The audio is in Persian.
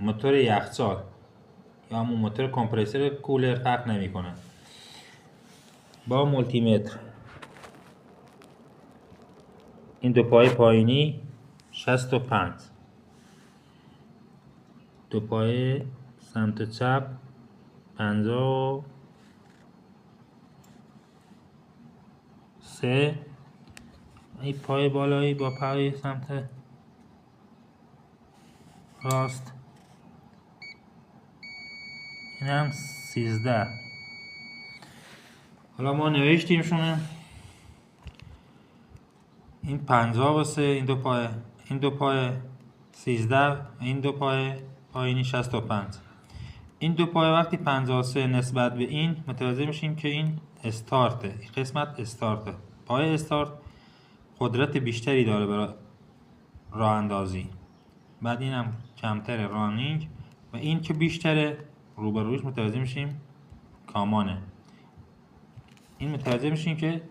موتور یخچال یا همون موتور کمپرسور کولر فرق نمیکنه. با مولتی متر این دو پای پایینی 65، دو پای سمت چپ 53، این پای بالایی با پای سمت راست این هم 13. حالا ما نوشتیمشونه، این 50 واسه این دو پای، این دو پای 13، این دو پای پایینی 65. این دو پای وقتی 53 نسبت به این متوجه میشیم که این استارته، این قسمت استارته. پای استارت قدرت بیشتری داره برای راه اندازی، بعد این هم کمتره رانینگ، و این که بیشتره روبروش متوجه میشیم کامانه. این متوجه میشیم که